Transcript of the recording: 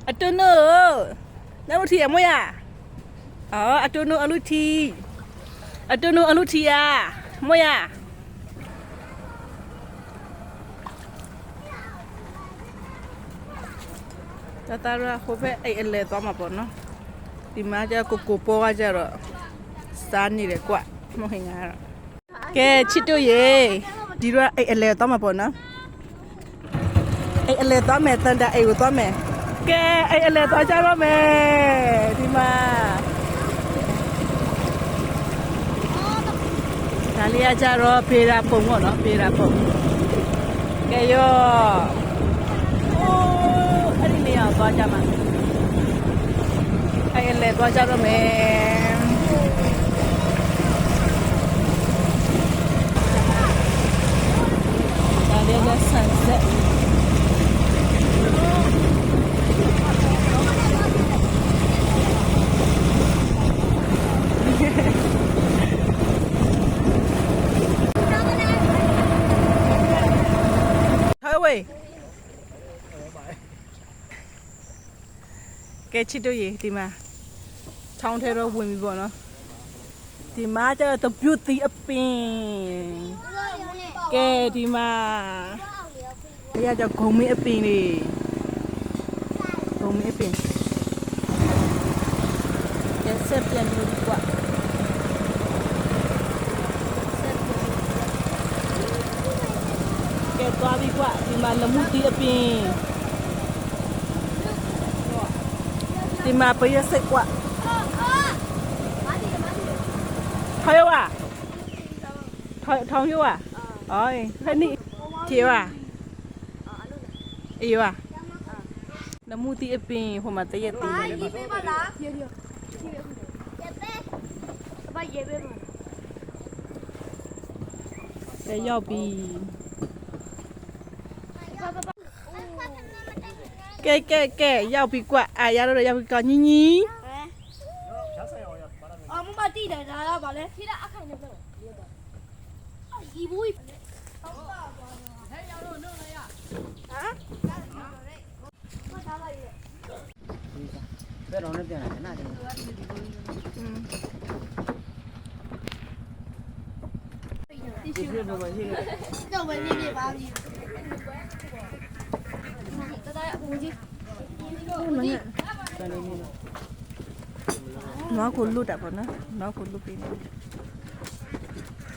Atono. Nama tia mo ya? Oh, atono aluti. Atono aluti ya. Mo ya? Tatara hobe ai ele to ma po no. Di ma ja ko po ga ja ro. Sa ni le kwa. Mo hinga ro. Ke chito ye. Di ro ai ele to ma po no. Ai ele to me tan da ai wo to me. Ke ai ele to ja ro me. Di ma. Da li ya ja ro pe ra pong mo no, pe ra pong. Ke yo.သွားကြမှာအဲ့လေသွားကြတော့မယ်ဒါလေးက sunset ဟဲ့ဝေးကဲချစ်တို့ရေဒီမှာချောင်းထဲတော့ဝင်ပြီပေါ့နော်ဒီမှာကျတော့ the beauty အပင်ကဲဒီမှာဒီကကျဂုံမင်းအပင်လေးဂုံမင်းအပင်ကဲဆက်ပြန်လို့ကွာကဲသွားပြီကွာဒီမှာလမှုတီအပင်ဒီမှာပေးရစိတ်ကွာထောက်ရอ่ะထောက်ရอ่ะอ๋อแค่นี้เที่ยวอ่ะเอ๋อ่ะน้ำมูตีအပင်ဟိုမှာတရက်ตีနေတယ်ရေးပေးပါလားရေးပေးဘာရေးပေးပါแต่ရောက်ပြီကဲရောက်ပြီကွာအာရတော့ရောက်ပြီကောညီညီအော်မမတိတယ်ဒါကဘာလဲထိတာအခါနေပဲဒီဘူးဟဲ့ရောက်တော့弄了呀ဟမ်ဘာသာလိုက်လဲဘယ်တော့နဲ့ပြန်လာတယ်နားတယ်ဒီလိုမျိုးမရှိဘူးတော့ဝယ်နေပြီပါပြီတတရအပူကြီးနော်ကိုလွတ်တာပေါ့နော်နော်ကိုလွတ်ပြီ